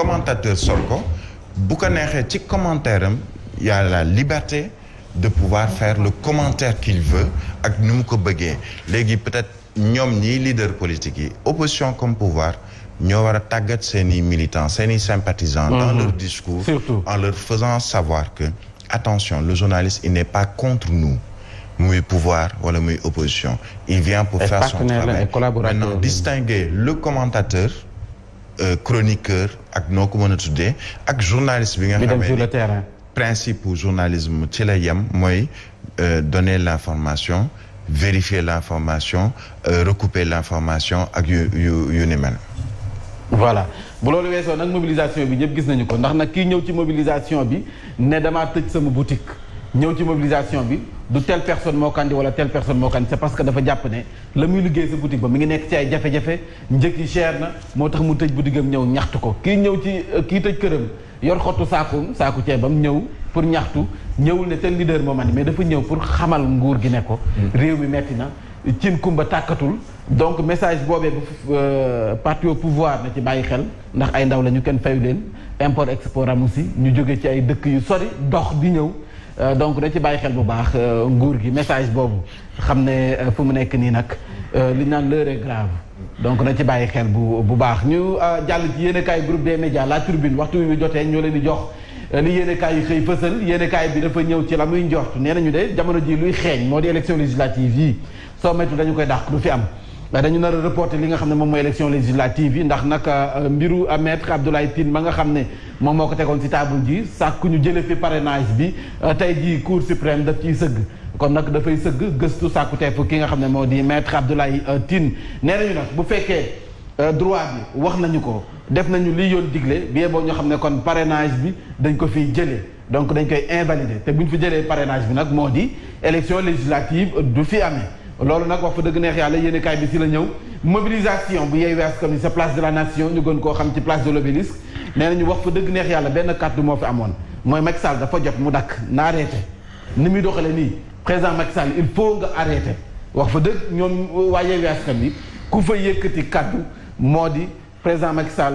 commentateur sol ko bu ko neexee ci commentaire am y a la liberté de pouvoir faire le commentaire qu'il veut ak nu mu ko bëggee léegi peut-être ñoom ñii leader politique yi opposition comme pouvoir ñoo war a tàggat seeni militants seeni sympathisants dans leur discours surtout en leur faisant savoir que attention le journaliste il n'est pas contre nous muy pouvoir wala muy opposition il vient pour faire son travail maintenant distinguer le commentateur chroniqueur ak noo ko mën a tuddee ak journaliste bi nga xamee ni principe u journalisme ci la yem mooy donner l'information vérifier l'information recouper l'information ak yu ni mel. voilà bu loolu weesoo nag mobilisation bi ñëpp gis nañu ko ndax nag kii ñëw ci mobilisation bi ne damaa tëj sama boutique ñëw ci mobilisation bi du telle personne moo kandi wala telle personne moo kandi c'est parce que dafa jàpp ne la muy liggéey sa boutique ba mi ngi nekk ci ay jafe-jafe njëkk yi cher na moo tax mu tëj boutique am ñëw ñaxtu ko kii ñëw ci kii tëj këram yor xottu saaku ceebam ñëw pour ñaxtu ñëwul ne tel leader moo man mais dafa ñëw pour xamal nguur gi ne ko réew mi metti na cin kumba tàkkatul donc message boobee bu parti au pouvoir na ci bàyyi xel ndax ay ndaw la ñu kenn fayu leen import export am aussi ñu jóge ci ay dëkk yu sori dox di ñëw donc na ci bàyyi xel bu baax nguur gi message boobu xam ne fu mu nekk nii nag li ñu naan l'heure est grave donc na ci bàyyi xel bu baax ñu jàll ci yéenekaay groupe des médias La Tribune waxtu wi jotee ñoo leen di jox li yéenekaay yi xëy fësal yéenekaay bi dafa ñëw ci la muy njort nee nañu de jamono ji luy xeeñ moo di élection législative yi soo méttu dañu koy dàq du fi am dañu nar a reporter li nga xam ne moom mooy élection législative yi ndax nag mbiru maître Abdoulaye Tine ma nga xam ne moom moo ko tegoon ci table ji sàkku ñu jële fi parrainage bi tey jii cour suprême daf ciy sëgg kon nag dafay sëgg gëstu sàkku teef ki nga xam ne moo di maître Abdoulaye Tine nee nañu nag bu fekkee droit bi wax nañu ko def nañu li yoon digle bi boo ñu xam ne kon parrainage bi dañ ko fiy jëlee donc dañ koy invalider te bu ñu fi jëlee parrainage bi nag moo di élection législative du fi amee loolu nag wax fa dëgg neex yàlla yéenekaay bi si la ñëw mobilisation bu Yewwi Askan Wi sa place de la nation ñu gën koo xam ci place de l'Obélisque nee nañu wax fa dëgg neex yàlla benn kàddu moo fi amoon mooy Macky Sall dafa jot mu dakk na arrêté ni muy doxale nii président Macky Sall il faut nga arrêté wax fa dëgg ñoom waa Yewwi Askan Wi ku fa yëkkati kàddu moo di président Macky Sall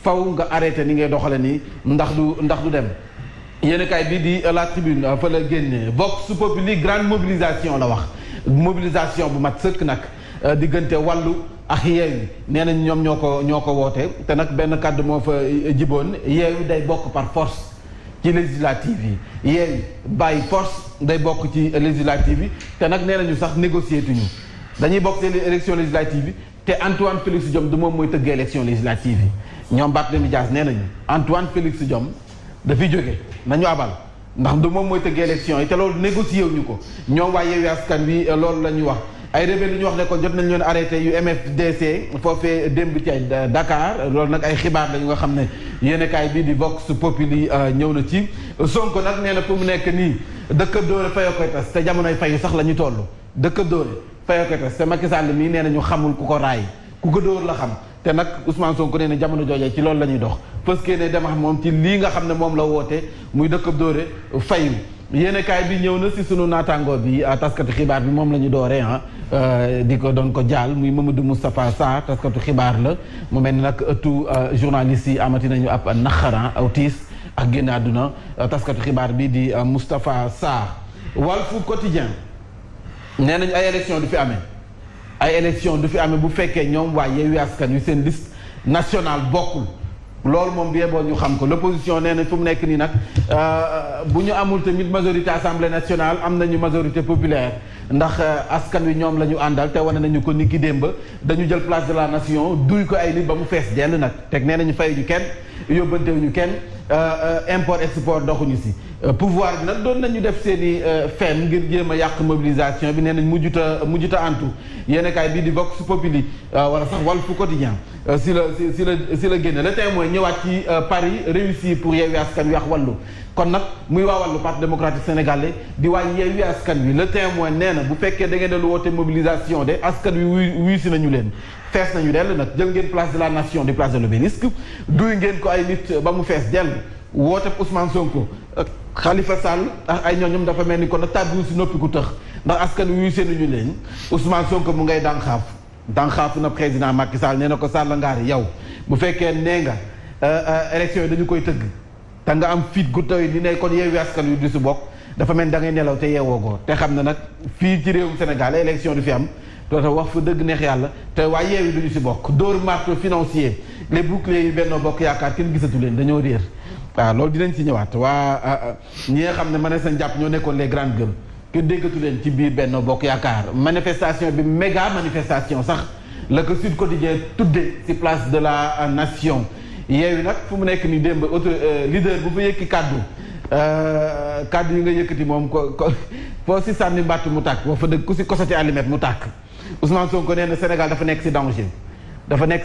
faw nga arrêté ni ngay doxale nii ndax du dem yéenekaay bi di La Tribune fa la génne Vox Populi grande mobilisation la wax mobilisation bu mat sëkk nag diggante wàllu ak Yewwi nee nañ ñoom ñoo ko woote te nag benn kàddu moo fa jiboon Yewwi day bokk par force ci législative yi Yewwi bàyyi force day bokk ci législative yi te nag nee nañu sax négocier tuñu dañuy bokk ci élection législative yi te Antoine Félix Diome du moom mooy tëgg élection législative yi ñoom Barthélémy Dias nee nañu Antoine Félix Diome dafiy jóge nañu abal ndax du moom mooy tëgg élection yi te loolu négocié wuñu ko ñoom waa Yewwi Askan Wi loolu la ñuy wax ay rebelle ñu wax ne kon jot nañ leen arrêté yu MFDC foofee démb ci Dakar loolu nag ay xibaar la ñu nga xam ne yéenekaay bii di Vox Populi ñëw na ci Sonko nag nee na fu mu nekk nii dëkkab dóore fayoo koy tas te jamonoy fayu sax la ñu toll dëkkab dóore fayoo koy tas te Macky Sall mii nee na ñu xamul ku ko raay ku ko dóor la xam te nag Ousmane Sonko nee na jamono joojee ci loolu la ñuy dox parce que ne dem ak moom ci lii nga xam ne moom la woote muy dëkkab dóore fayu yéenekaay bi ñëw na si sunu naataangoo bi taskatu xibaar bi moom la ñu dooree di ko doon ko jaal muy Mamadou Moustapha Sarr taskatu xibaar la mu mel ni nag ëttu journaliste yi amati nañu ab naxaran aw tiis ak génn àdduna taskatu xibaar bi di Moustapha Sarr Walf Quotidien nee nañu ay élection du fi amee ay élection du fi amee bu fekkee ñoom waa Yewwi Askan Wi seen liste nationale bokkul loolu moom bi boo ñu xam ko l'opposition nee na fu mu nekk nii nag bu ñu amul tamit majorité assemblée nationale am nañu majorité populaire ndax askan wi ñoom la ñu àndal te wane nañu ko niki démb dañu jël place de la nation duy ko ay nit ba mu fees dell nag teg nee nañu fayuñu kenn yóbbantewuñu kenn import export doxuñu si pouvoir bi nag doon nañu def seen i fen ngir jéem a yàq mobilisation bi nee nañ mujjuta antu yéenekaay bii di Vox Populi wala sax Walf Quotidien si la génne le témoin ñëwaat ci Paris réussi pour Yewwi Askan Wi ak Wallu kon nag muy waa Wallu Parti démocratique sénégalais di waa Yewwi Askan Wi le témoin nee na bu fekkee da ngeen di woote mobilisation de askan wi wuy si nañu leen fees nañu dell nag jël ngeen place de la nation di place de l'Obélisque duy ngeen ko ay nit ba mu fees dell woote Ousmane Sonko Khalifa Sall ak ay ñooñom dafa mel ni kon nag tàbbiwu si noppi ku tëx ndax askan wi wuy seenuñu leen Ousmane Sonko mu ngay dànxaafu na président Macky Sall nee na ko Sall ngaari yow bu fekkee nee nga élection yi dañu koy tëgg te nga am fit gu tawit li ne kon Yewwi Askan Wi du si bokk dafa mel da ngay nelaw te yeewoo ko te xam ne nag fii ci réewum Sénégal élection du fi am doota wax fa dëgg neex yàlla te waa Yewwi duñu si bokk dóor marteau financier les boucliers yu Benno Bokk Yaakaar kenn gisatu leen dañoo réer waaw loolu dinañ si ñëwaat waa ñi nga xam ne mën sañ jàpp ñoo nekkoon les grandes gueules kenn déggatu leen ci biir Benno Bokk Yaakaar manifestation bi méga manifestation sax la ko Sud Quotidien tudde ci place de la nation Yewwi nag fu mu nekk nii démb auto leader bu fa yëkki kàddu yi nga yëkkati moom ko foo si sànni mbàtt mu tàkk wax fa dëgg ku si kosati allumet mu tàkk Ousmane Sonko nee na Sénégal dafa nekk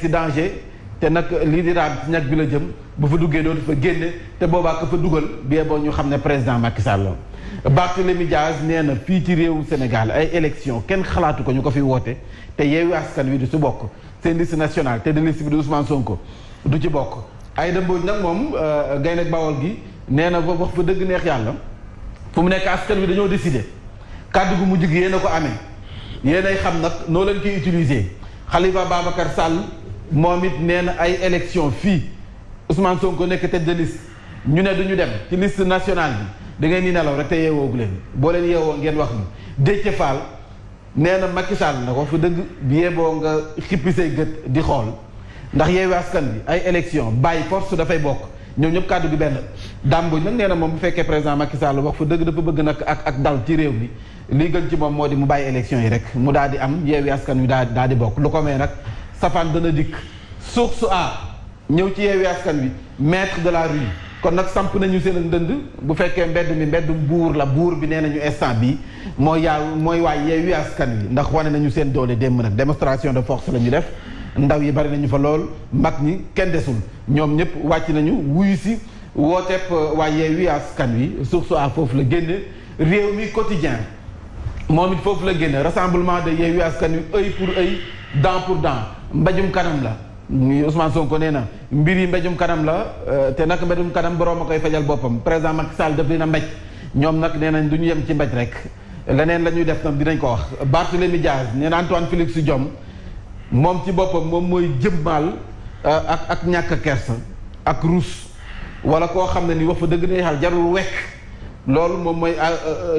si danger te nag lii di raam ci ñag bi la jëm bu fa duggee dootu fa génne te boobaa ko fa dugal bien boo ñu xam ne président Macky Sall la Barthélémy Dias nee na fii ci réewu Sénégal ay élection kenn xalaatu ko ñu ko fi woote te Yewwi Askan Wi du si bokk seen liste nationale te de liste bi di Ousmane Sonko du ci bokk Aïda Mbodj nag moom Gaynde ak Bawol gi nee na wax fa dëgg neex yàlla fu mu nekk askan wi dañoo décider kàddu gu mujj gi yéen a ko amee yéen ay xam nag noo leen koy utiliser Khalifa Babacar Sall moom it nee na ay élection fii Ousmane Sonko nekk tête de liste ñu ne duñu dem ci liste nationale bi da ngeen ni nelaw rek te yeewoogu leen boo leen yeewoo ngeen wax ni Déthié Fall nee na Macky Sall na wax fa dëgg bi yeboo nga xippi say gët di xool ndax Yewwi Askan Wi ay élection bàyyi force dafay bokk ñoom ñëpp kàddu gi benn dàmbuñ nag nee na moom bu fekkee président Macky Sall wax fa dëgg dafa bëgg nag ak dal ci réew mi lii gën ci moom moo di mu bàyyi élection yi rek mu daal di am Yewwi Askan Wi daal di bokk lu ko mee nag safaan dana dikk source a ñëw ci Yewwi Askan Wi maître de la rue kon nag samp nañu seen ak ndënd bu fekkee mbedd mi mbeddum buur la buur bi nee nañu instant bi mooy waa Yewwi Askan Wi ndax wane nañu seen doole démb nag démonstration de force la ñu def ndaw yi bari nañu fa lool mag ñi kenn desul ñoom ñëpp wàcc nañu wuyu si wooteep waa Yewwi Askan Wi source a foofu la génne réew mi quotidien moom it foofu la génne rassemblement de Yewwi Askan Wi œil pour œil dent pour dent mbéjum kanam la Ousmane Sonko nee na mbir yi mbéjum kanam la te nag mbéjum kanam boroom a koy fajal boppam président Macky Sall def dina mbéj ñoom nag nee nañ du ñu yem ci mbéj rek leneen la ñuy def nag dinañ ko wax Barthélémy Dias nee na Antoine Félix Diome moom ci boppam moom mooy jëmmaal ak ñàkk kersa ak ruus wala koo xam ne ni wax fa dëgg ne xal jarul wekk loolu moom mooy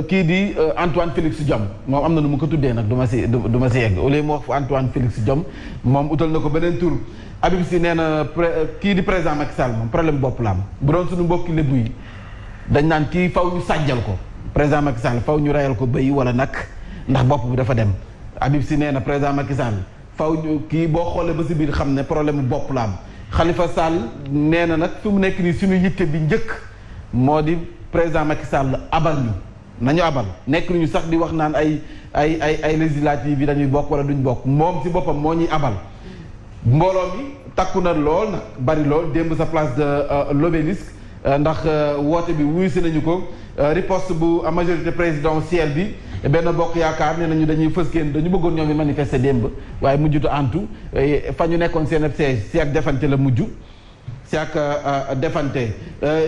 kii di Antoine Félix Diome moom am na nu mu ko tuddee nag du ma si yegg au lieu mu wax fa Antoine Félix Diome moom utal na ko beneen tur Habib Sy nee na kii di président Macky Sall moom problème bopp la am bu doon suñu mbokki lébu yi dañ naan kii faw ñu sàjjal ko président Macky Sall faw ñu reyal ko bëy wala nag ndax bopp bi dafa dem Habib Sy nee na président Macky Sall faw ñu kii boo xoolee ba si biir xam ne problème bopp la am Khalifa Sall nee na nag fi mu nekk nii suñu yitte bi njëkk moo di président Macky Sall abal ñu nañu abal nekk ñu sax di wax naan ay législatives yi dañuy bokk wala duñ bokk moom si boppam moo ñuy abal mbooloo mi takku na lool nag bari lool démb sa place de l'Obélisque ndax woote bi wuyu si nañu ko riposte bu majorité présidentielle bi benn bokk yaakaar nee nañu dañuy fës kenn dañu bëggoon ñoom i manifester démb waaye mujjutu antu fa ñu nekkoon seen siège si ak defante la mujj si ak defante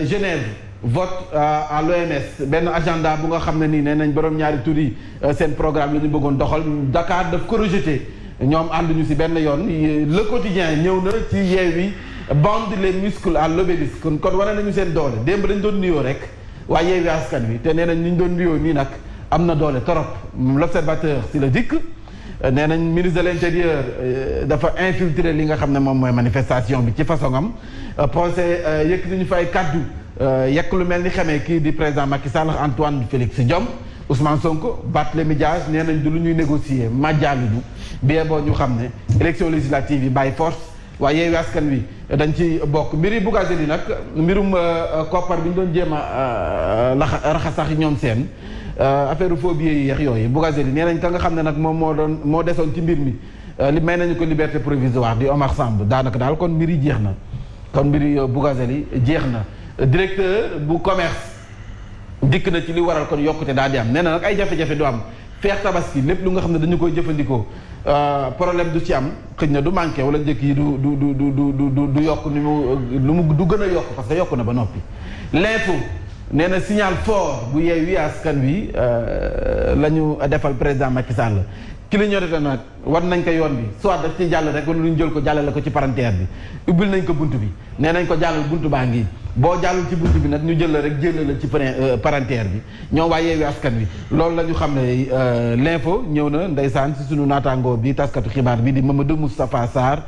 Genève vote à l'OMS benn agenda bu nga xam ne nii nee nañ borom ñaari tur yi seen programme la ñu bëggoon doxal Dakar daf ko rejeté ñoom ànduñu si benn yoon le quotidien ñëw na ci Yewwi bande les muscles à l'Obélisque kon wane nañu seen doole démb dañ doon nuyoo rek waa Yewwi Askan Wi te nee nañ ni ñu doon nuyoo nii nag am na doole torop l'observateur si la dikk nee nañ ministre de l'intérieur dafa infiltrer li nga xam ne moom mooy manifestation bi ci façon am procès yëkk nañu fa ay kaddu yekk lu mel ni xamee kii di président Macky Sall Antoine Félix Diome Ousmane Sonko Barthélémy Dias nee nañ du lu ñuy négocier majjaaluñu bien boo ñu xam ne élection législative yi bàyyi force waaye Yewwi Askan Wi dañ ci bokk mbiri Bougazelli nag mbirum koppar bi ñu doon jéem a raxasax ñoom seen affaire faux billets yi yeex yooyu Bougazelli nee nañ ka nga xam ne nag moom moo desoon ci mbir mi li may nañu ko liberté provisoire di Omar Samb daanaka daal kon mbir yi jeex na kon mbiri Bougazelli jeex na directeur bu commerce dikk na ci li waral kon yokkute daal di am nee na nag ay jafe-jafe du am feex tabaski lépp lu nga xam ne dañu koy jëfandikoo problème du ci am xëy na du manqué wala njëkk yi du yokk ni mu du gën a yokk parce que yokk na ba noppi l'info nee na signal fort bu Yewwi Askan Wi la ñu defal président Macky Sall clignoté nag war nañ ko yoon bi soit daf ci jàll rek wala lu ñu jël ko jàllale ko ci parentère bi ubbil nañ ko bunt bi nee nañ ko jàllal bunt baa ngi boo jàllul ci bunt bi nag ñu jël la rek jël la ci parentère bi ñoom waa Yewwi Askan Wi loolu la ñu xam ne l'info ñëw na ndeysaan si sunu naataangoo bi taskatu xibaar bi di Mamadou Moustapha Sarr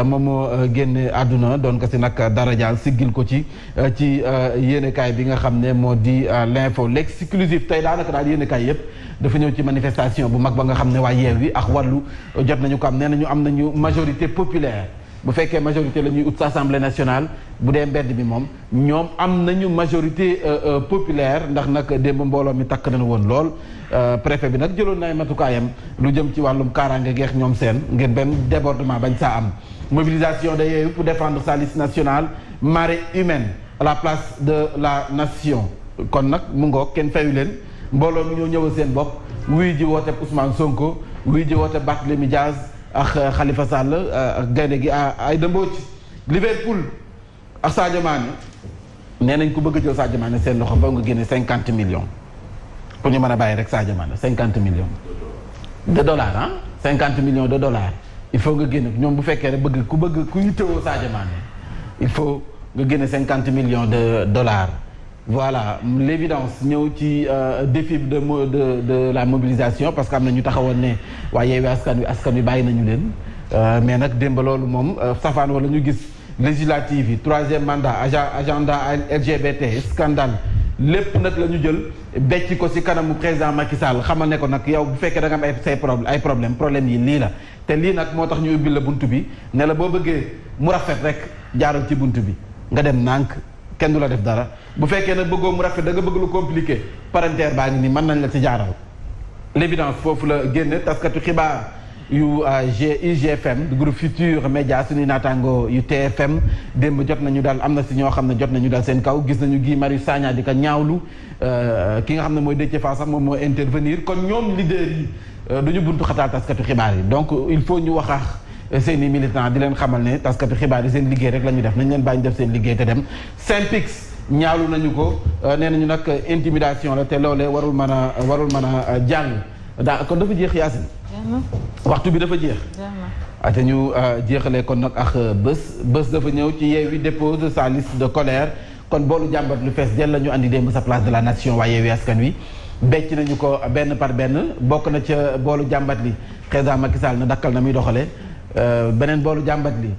moom moo génne àdduna doon ko si nag darajaal siggil ko ci yéenekaay bi nga xam ne moo di l'info l'exclusif tey daanaka daal yéenekaay yépp dafa ñëw ci manifestation bu mag ba nga xam ne waa Yewwi ak wàllu jot nañu ko am nee nañu am nañu majorité populaire bu fekkee majorité la ñuy ut sa assemblée nationale bu dee mbedd bi moom ñoom am nañu majorité populaire ndax nag démb mbooloo mi takk nañu woon lool préfet bi nag jëloon na ay matukaayam lu jëm ci wàllum kaaraange geex ñoom seen ngir benn débordement bañ saa am mobilisation de Yewwi pour défendre sa liste nationale marée humaine à la place de la nation kon nag mu ngoog kenn fayu leen mbooloo mi ñoo ñëwal seen bopp wuy ji woote Ousmane Sonko wuy ji woote Barthélémy Diaz ak Khalifa Sall ak gaynde gi Aïda Mbodj Liverpool ak Sadio Mané nee nañ ku bëgg a jël Sadio Mané seen loxo ba nga génne 50 millions pour ñu mën a bàyyi rek Sadio Mané 50 millions de dollars ah 50 millions de dollars il faut nga génne ñoom bu fekkee rek ku yittewoo Sadio Mané il faut nga génne 50 millions de dollars voilà l'évidence ñëw ci défi de la mobilisation parce que am na ñu taxawoon ne waa Yewwi askan wi bàyyi nañu leen mais nag démb loolu moom safaan wala ñu gis législative yi 3e mandat agenda LGBT scandale lépp nag la ñu jël becc ko ci kanamu président Macky Sall xamal ne ko nag yow bu fekkee da nga am ay problème yi lii la te lii nag moo tax ñu ubbil la bunt bi ne la boo bëggee mu rafet rek jaaral ci bunt bi nga dem nànk kenn du la def dara bu fekkee nag bëggoo mu rafet da nga bëgg lu compliqué parentère baa ngi nii mën nañ la ci jaaral l'évidence foofu la génne taskatu xibaar yu IGFM du groupe Futur Média suñuy naataango yu TFM démb jot nañu daal am na si ñoo xam ne jot nañu daal seen kaw gis nañu Guy Marius Sagna di ko ñaawlu ki nga xam ne mooy Déthié Fall sax moom moo intervenir kon ñoom leader yi duñu buntu xataal taskatu xibaar yi donc il faut ñu wax seeni militant di leen xamal ne taskatu xibaar yi seen liggéey rek la ñu def nañ leen bàyyi def seen liggéey te dem Synpics ñaawlu nañu ko nee nañu nag intimidation la te loolee warul mën a jàll kon dafa jeex Yacine waxtu bi dafa jeex te ñu jeexalee kon nag ak bés dafa ñëw ci Yewwi dépose sa liste de colère kon boolu jàmbat lu fees del la ñu andi démb sa place de la nation waa Yewwi Askan Wi becc nañu ko benn par benn bokk na ca boolu jàmbat li président Macky Sall na dakkal na muy doxalee beneen boolu jàmbat li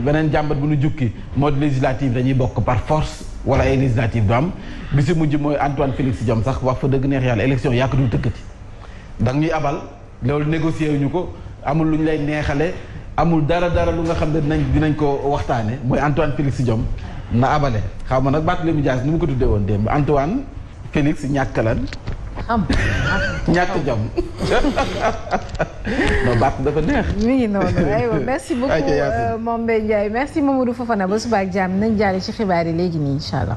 beneen jàmbat bu ñu jukki moo di législative dañuy bokk par force wala ay législative du am bi si mujj mooy Antoine Félix Diome sax wax fa dëgg neex yàlla élection yàq dul tëkkati da ñuy abal loolu négocier wuñu ko amul lu ñu lay neexale amul dara lu nga xam ne dinañ ko waxtaane mooy Antoine Félix Diome na abale xaw ma nag Barthélémy Dias ni mu ko tuddee woon démb Antoine Félix ñàkk lan ñàkk jom non baat dafa neex. mi ngi noonu aywa merci beaucoup Mame Mbaye Ndiaye merci Mamadou Fofana ba suba ak jàmm nañ jaale ci xibaar yi léegi nii incha allah.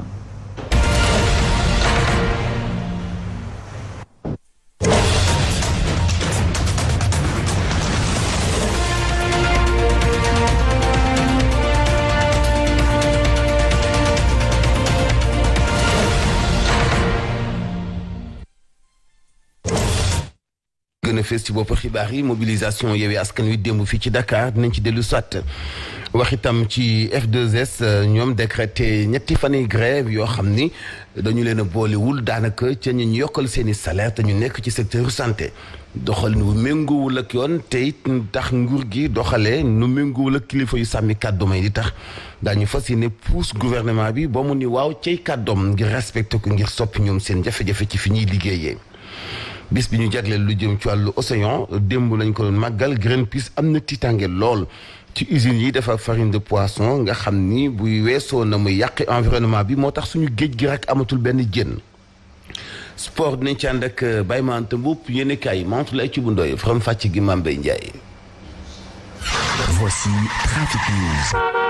gën a fees ci bopp xibaar yi mobilisation Yewwi Askan Wi démb fii ci Dakar dinañ ci dellu soit wax itam ci F2S ñoom décrété ñetti fani grève yoo xam ni dañu leen a boolewul daanaka ca ñu yokkal seen i salaire te ñu nekk ci secteur santé doxal nu méngoowul ak yoon te it tax nguur gi doxalee nu méngoowul ak kilifa yu sàmmi kàddoom yi di tax daañu fas yéene pousse gouvernement bi ba mu ni waaw cay kàddoom ngir respecté ko ngir soppi ñoom seen jafe-jafe ci fi ñuy liggéeyee. bis bi ñu jagleel lu jëm ci wàllu océan démb lañ ko doon màggal Greenpeace am na tiitaange lool ci usines yi defar farine de poisson nga xam ni buy weesoo na muy yàq environnement bi moo tax suñu géej gi rek amatul benn jën. sport dinañ ci ànd ak Baye Mante Mboup yéen kaay Mantoulaye lay ci bu ndoy faram fàcc gi Mame Mbaye Ndiaye. Voici Trafic News.